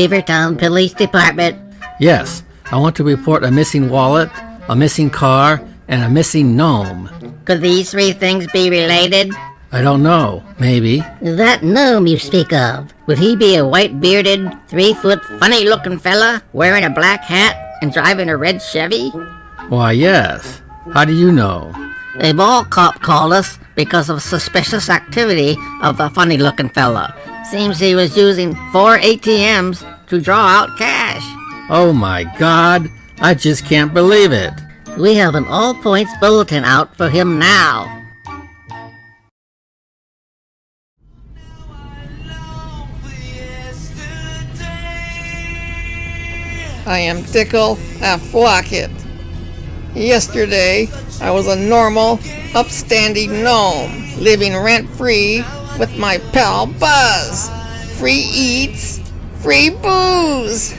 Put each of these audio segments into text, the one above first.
Beavertown Police Department. Yes, I want to report a missing wallet, a missing car, and a missing gnome. Could these three things be related? I don't know. Maybe. That gnome you speak of, would he be a white-bearded, 3-foot, funny-looking fella wearing a black hat and driving a red Chevy? Why, yes. How do you know? A mall cop called us because of suspicious activity of the funny-looking fella. Seems he was using 4 ATMs to draw out cash. Oh my God, I just can't believe it. We have an all-points bulletin out for him now. I am Dickel at Flocket. Yesterday, I was a normal, upstanding gnome, living rent-free with my pal Buzz. Free eats, free booze.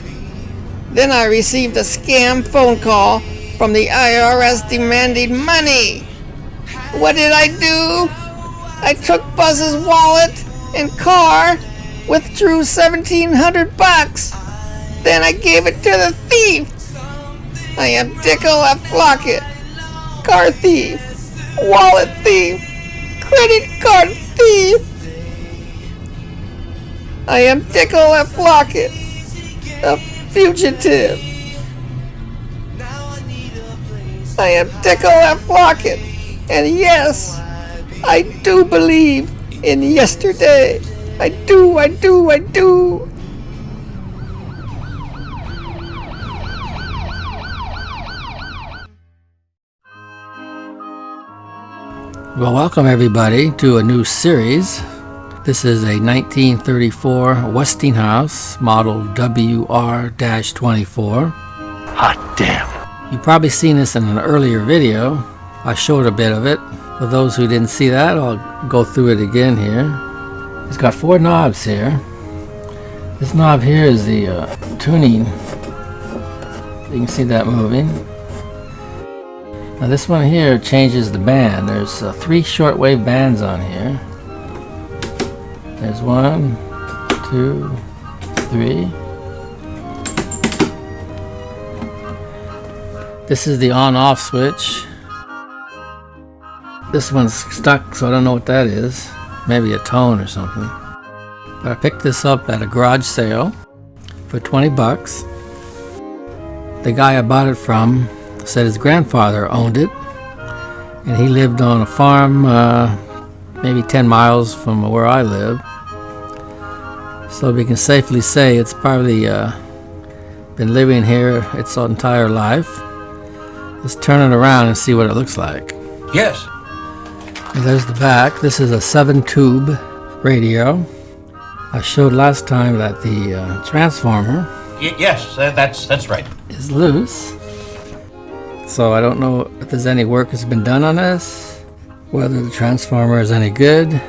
Then I received a scam phone call from the IRS demanding money. What did I do? I took Buzz's wallet and car, withdrew $1,700. Then I gave it to the thief. I am Dickel at Flocket. Car thief, wallet thief, credit card thief. I am Dickel at Flocket, a fugitive. I am Dickel at Flocket, and yes, I do believe in yesterday. I do. Well, welcome everybody to a new series. This is a 1934 Westinghouse model WR-24. Hot damn. You've probably seen this in an earlier video. I showed a bit of it. For those who didn't see that, I'll go through it again here. It's got 4 knobs here. This knob here is the tuning. You can see that moving. Now this one here changes the band. There's 3 shortwave bands on here. There's 1, 2, 3. This is the on-off switch. This one's stuck, so I don't know what that is. Maybe a tone or something. But I picked this up at a garage sale for 20 bucks. The guy I bought it from said his grandfather owned it, and he lived on a farm maybe 10 miles from where I live. So we can safely say it's probably been living here its entire life. Let's turn it around and see what it looks like. Yes. And there's the back. This is a 7-tube radio. I showed last time that the transformer Yes, that's right. is loose. So I don't know if there's any work that's been done on this, whether the transformer is any good.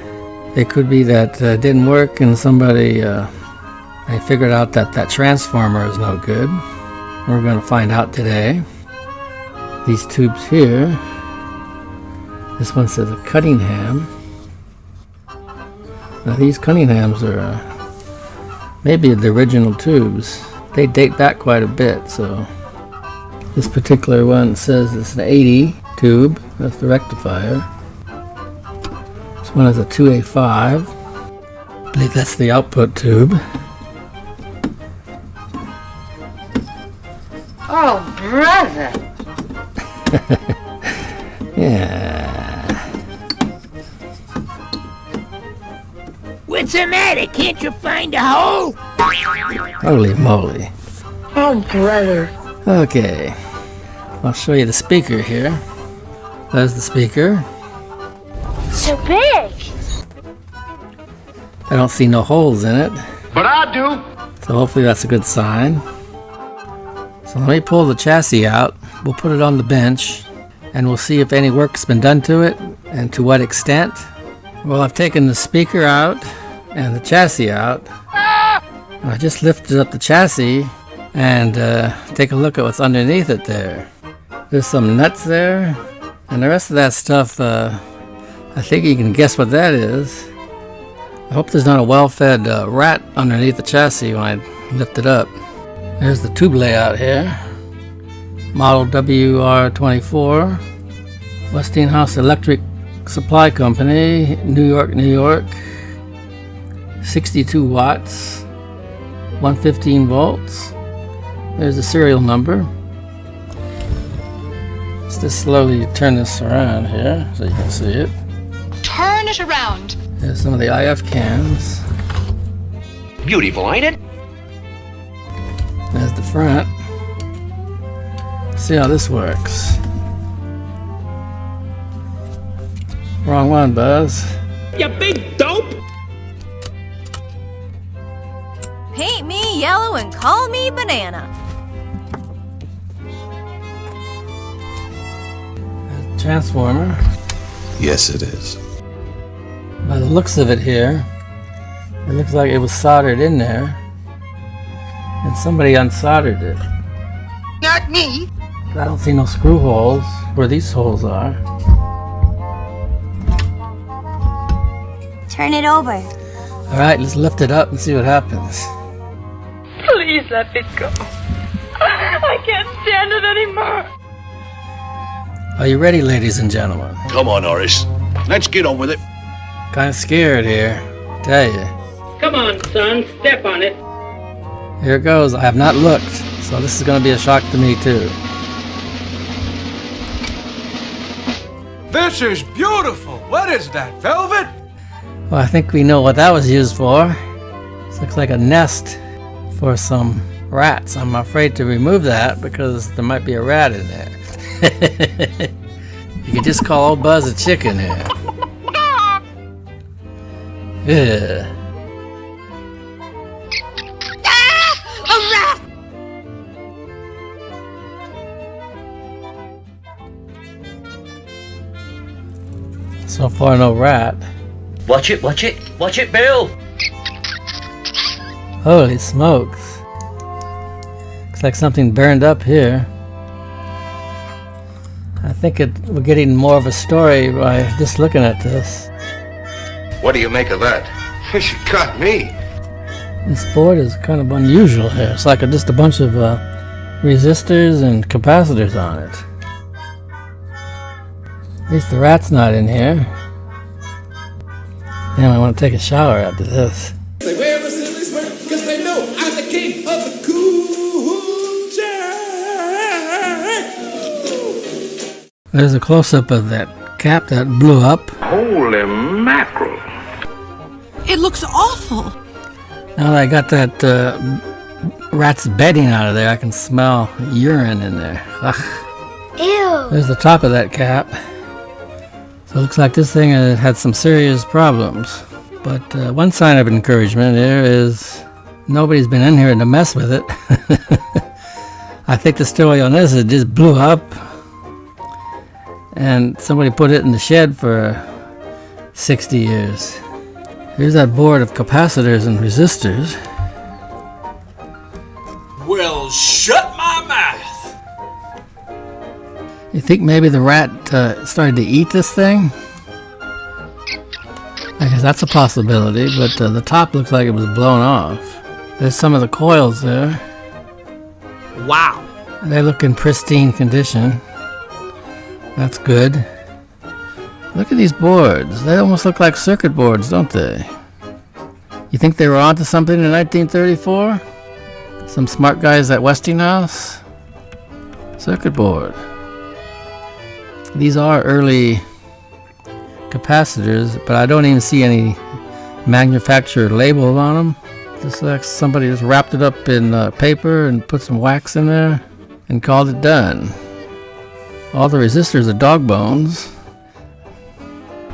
It could be that it didn't work and somebody they figured out that that transformer is no good. We're going to find out today. These tubes here, this one says a Cunningham. Now these Cunninghams are maybe the original tubes. They date back quite a bit, so this particular one says it's an 80 tube. That's the rectifier. This one is a 2A5. I believe that's the output tube. Oh, brother! Yeah. What's the matter? Can't you find a hole? Holy moly. Oh, brother! Okay. I'll show you the speaker here. There's the speaker. So big. I don't see no holes in it, But I do. so hopefully that's a good sign. So let me pull the chassis out. We'll put it on the bench, and we'll see if any work's been done to it, and to what extent. Well, I've taken the speaker out, and the chassis out. I just lifted up the chassis, and take a look at what's underneath it there. There's some nuts there, and the rest of that stuff, I think you can guess what that is. I hope there's not a well-fed rat underneath the chassis when I lift it up. There's the tube layout here. Model WR-24. Westinghouse Electric Supply Company, New York, New York. 62 watts. 115 volts. There's the serial number. Let's just slowly turn this around here so you can see it. Turn it around. There's some of the IF cans. Beautiful, ain't it? There's the front. See how this works. Wrong one, Buzz. You big dope! Paint me yellow and call me banana. There's the transformer. Yes, it is. By the looks of it here, it looks like it was soldered in there, and somebody unsoldered it. Not me! I don't see no screw holes where these holes are. Turn it over. Alright, let's lift it up and see what happens. Please let me go. I can't stand it anymore. Are you ready, ladies and gentlemen? Come on, Horace. Let's get on with it. Kind of scared here, tell you. Come on, son, step on it. Here it goes. I have not looked, so this is going to be a shock to me too. This is beautiful. What is that, velvet? Well, I think we know what that was used for. This looks like a nest for some rats. I'm afraid to remove that because there might be a rat in there. You could just call old Buzz a chicken here. Yeah. So far, no rat. Watch it, watch it, watch it, Bill! Holy smokes. Looks like something burned up here. I think we're getting more of a story by just looking at this. What do you make of that? She got me. This board is kind of unusual here. It's like just a bunch of resistors and capacitors on it. At least the rat's not in here. Damn, I want to take a shower after this. They wear the silly smirk because they know I'm the king of the cool jack. There's a close-up of that cap that blew up. Holy mackerel. It looks awful. Now that I got that rat's bedding out of there, I can smell urine in there. Ugh. Ew. There's the top of that cap. So it looks like this thing had some serious problems. But one sign of encouragement here is nobody's been in here to mess with it. I think the story on this is it just blew up and somebody put it in the shed for 60 years. Here's that board of capacitors and resistors. Well, shut my mouth. You think maybe the rat started to eat this thing? I guess that's a possibility, but the top looks like it was blown off. There's some of the coils there. Wow. They look in pristine condition. That's good. Look at these boards. They almost look like circuit boards, don't they? You think they were onto something in 1934? Some smart guys at Westinghouse? Circuit board. These are early capacitors, but I don't even see any manufacturer label on them. Just like somebody just wrapped it up in paper and put some wax in there and called it done. All the resistors are dog bones.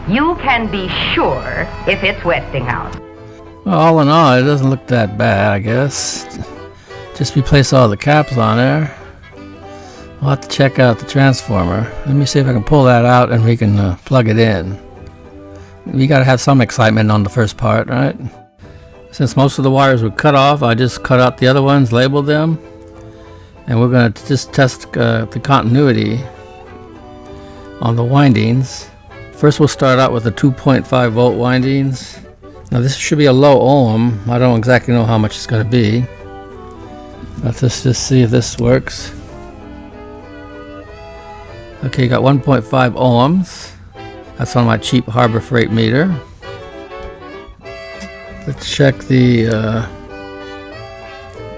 You can be sure if it's Westinghouse. Well, all in all, it doesn't look that bad, I guess. Just replace all the caps on there. I'll have to check out the transformer. Let me see if I can pull that out and we can plug it in. We gotta have some excitement on the first part, right? Since most of the wires were cut off, I just cut out the other ones, labeled them, and we're gonna just test the continuity on the windings. First we'll start out with the 2.5 volt windings. Now this should be a low ohm. I don't exactly know how much it's gonna be. Let's just see if this works. Okay, got 1.5 ohms. That's on my cheap Harbor Freight meter. Let's check the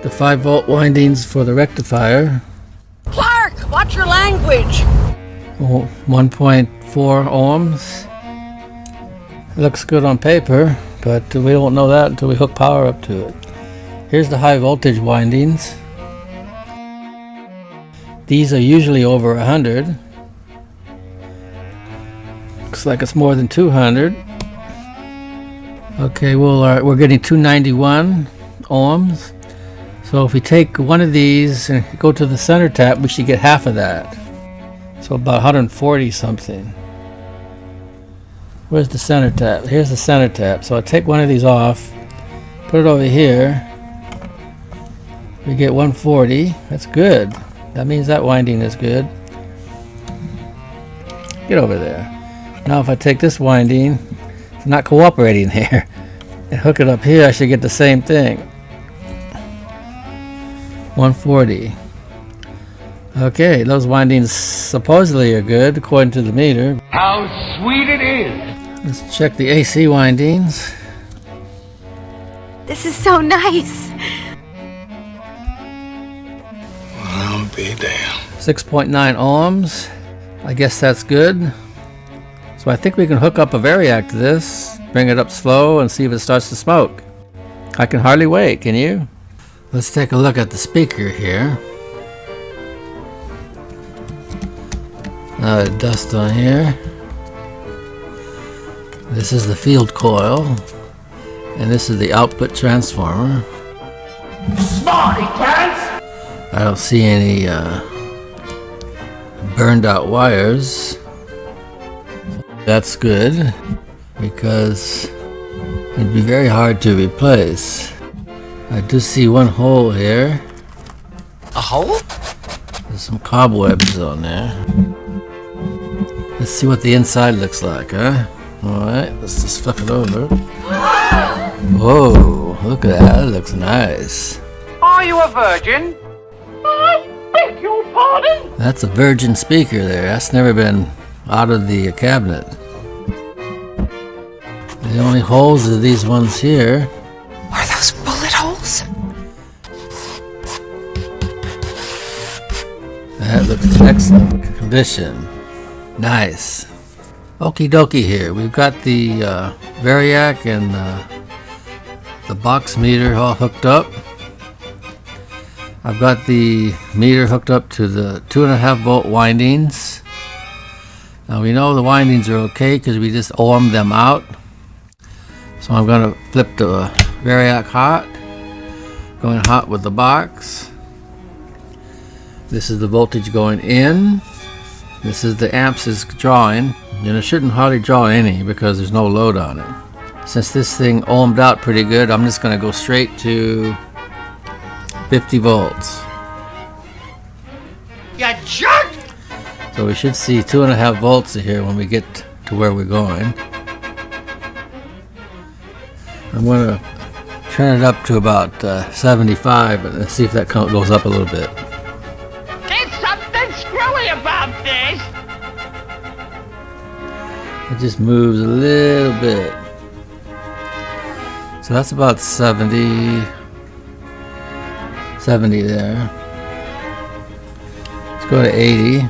5-volt windings for the rectifier. Clark, watch your language. 1.4 ohms. Looks good on paper, but we won't know that until we hook power up to it. Here's the high voltage windings. These are usually over 100. Looks like it's more than 200. Okay, well, we're getting 291 ohms. So if we take one of these and go to the center tap, we should get half of that. So about 140 something. Where's the center tap? Here's the center tap. So I take one of these off, put it over here. We get 140. That's good. That means that winding is good. Get over there. Now if I take this winding, it's not cooperating here, and hook it up here, I should get the same thing. 140. Okay, those windings supposedly are good according to the meter. How sweet it is! Let's check the AC windings. This is so nice. I'll be damned. 6.9 ohms. I guess that's good. So I think we can hook up a variac to this, bring it up slow, and see if it starts to smoke. I can hardly wait, can you? Let's take a look at the speaker here. Dust on here. This is the field coil, and this is the output transformer. Smarty pants! I don't see any burned out wires. That's good, because it'd be very hard to replace. I do see one hole here. A hole? There's some cobwebs on there. Let's see what the inside looks like, huh? Alright, let's just flip it over. Whoa, look at that, it looks nice. Are you a virgin? I beg your pardon? That's a virgin speaker there. That's never been out of the cabinet. The only holes are these ones here. Are those bullet holes? That looks in excellent condition. Nice. Okie dokie here. We've got the variac and the box meter all hooked up. I've got the meter hooked up to the 2.5 volt windings. Now we know the windings are okay because we just ohmed them out. So I'm going to flip the variac hot. Going hot with the box. This is the voltage going in. This is the amps is drawing. And it shouldn't hardly draw any because there's no load on it. Since this thing ohmed out pretty good, I'm just going to go straight to 50 volts. You jerk! So we should see 2.5 volts here when we get to where we're going. I'm going to turn it up to about 75 and see if that goes up a little bit. There's something screwy about this! It just moves a little bit. So that's about 70 there. Let's go to 80.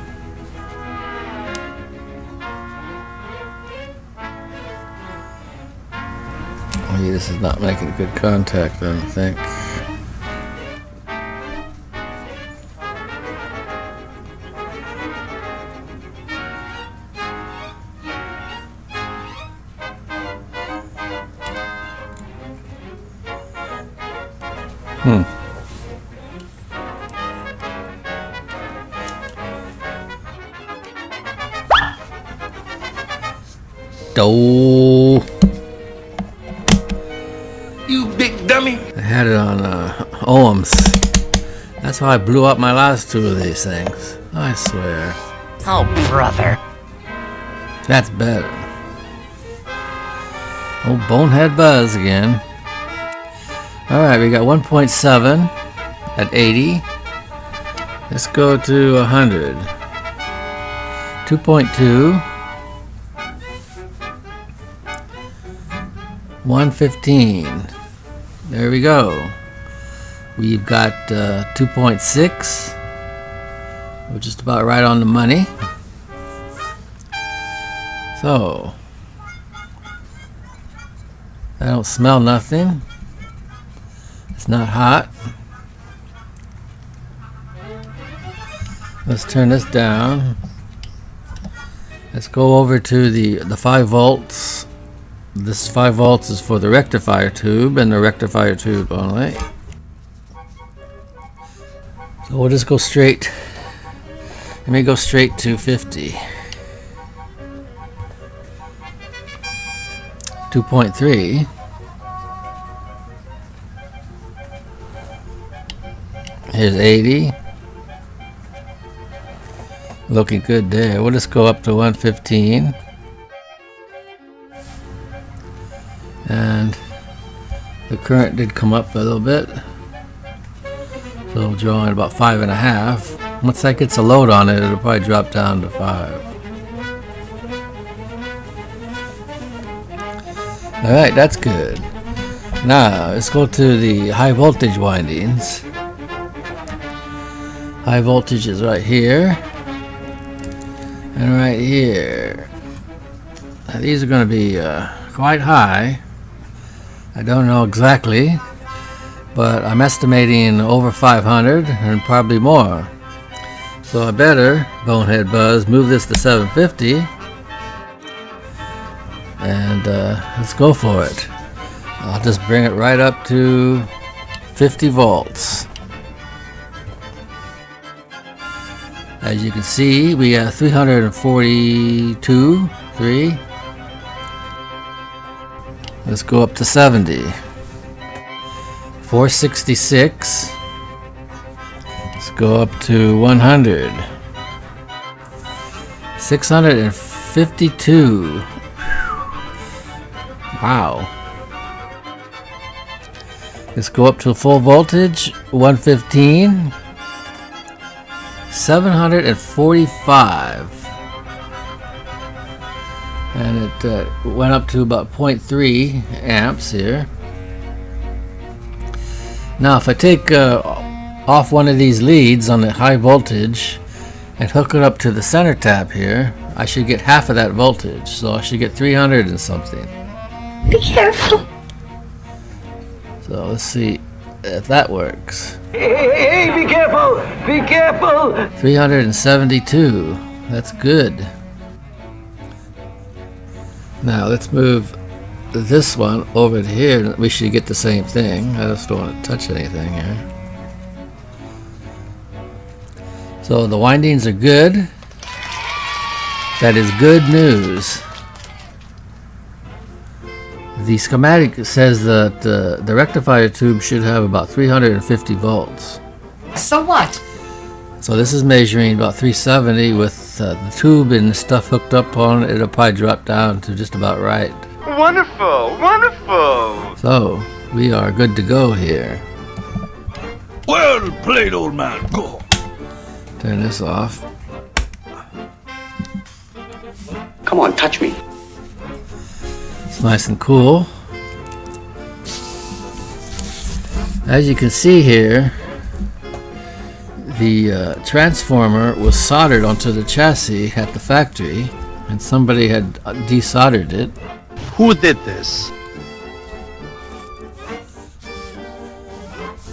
Oh, yeah, this is not making good contact, I don't think. Oh, You big dummy. I had it on ohms. That's how I blew up my last two of these things. I swear. Oh, brother. That's better. Oh, bonehead buzz again. Alright, we got 1.7 at 80. Let's go to 100. 2.2. 115. There we go. We've got 2.6. We're just about right on the money. So, I don't smell nothing. It's not hot. Let's turn this down. Let's go over to the 5 volts. This 5 volts is for the rectifier tube and the rectifier tube only. So we'll just go straight. Let me go straight to 50. 2.3. Here's 80. Looking good there. We'll just go up to 115. And the current did come up a little bit. So drawing about 5.5. Once that gets a load on it, it'll probably drop down to 5. Alright, that's good. Now, let's go to the high voltage windings. High voltage is right here. And right here. Now, these are going to be quite high. I don't know exactly, but I'm estimating over 500 and probably more. So I better, Bonehead Buzz, move this to 750. And let's go for it. I'll just bring it right up to 50 volts. As you can see, we got 342.3. Let's go up to 70. 466. Let's go up to 100. 652. Wow. Let's go up to full voltage, 115. 745. And it went up to about 0.3 amps here. Now if I take off one of these leads on the high voltage and hook it up to the center tap here, I should get half of that voltage. So I should get 300 and something. Be careful. So let's see if that works. Hey, be careful! Be careful! 372. That's good. Now let's move this one over to here. We should get the same thing. I just don't want to touch anything here. So the windings are good. That is good news. The schematic says that the rectifier tube should have about 350 volts. So what? So this is measuring about 370 with the tube and stuff hooked up on it. It'll probably drop down to just about right. Wonderful, wonderful. So we are good to go here. Well played, old man. Go. Turn this off. Come on, touch me. It's nice and cool. As you can see here, the transformer was soldered onto the chassis at the factory, and somebody had desoldered it. Who did this?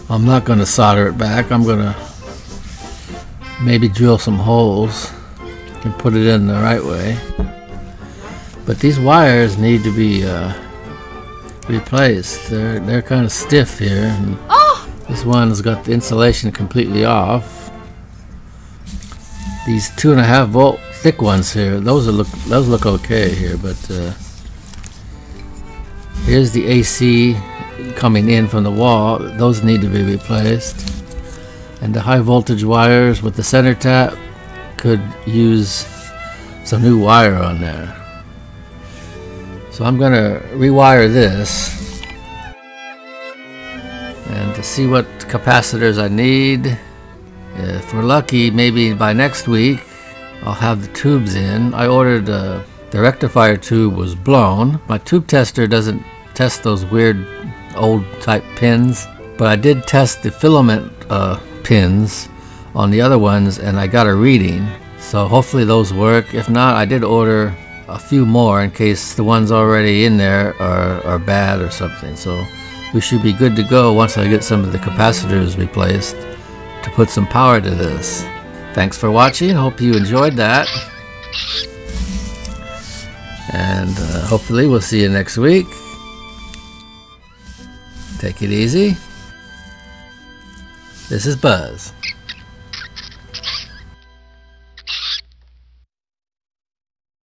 I'm not going to solder it back. I'm going to maybe drill some holes and put it in the right way. But these wires need to be replaced. They're kind of stiff here. And this one's got the insulation completely off. These 2.5 volt thick ones here, those look okay here, but here's the AC coming in from the wall. Those need to be replaced. And the high voltage wires with the center tap could use some new wire on there. So I'm going to rewire this and to see what capacitors I need. If we're lucky, maybe by next week I'll have the tubes in. I ordered the rectifier tube was blown. My tube tester doesn't test those weird old type pins, but I did test the filament pins on the other ones and I got a reading, so hopefully those work. If not, I did order a few more in case the ones already in there are bad or something, so we should be good to go once I get some of the capacitors replaced to put some power to this. Thanks for watching, hope you enjoyed that, and hopefully we'll see you next week. Take it easy. This is Buzz.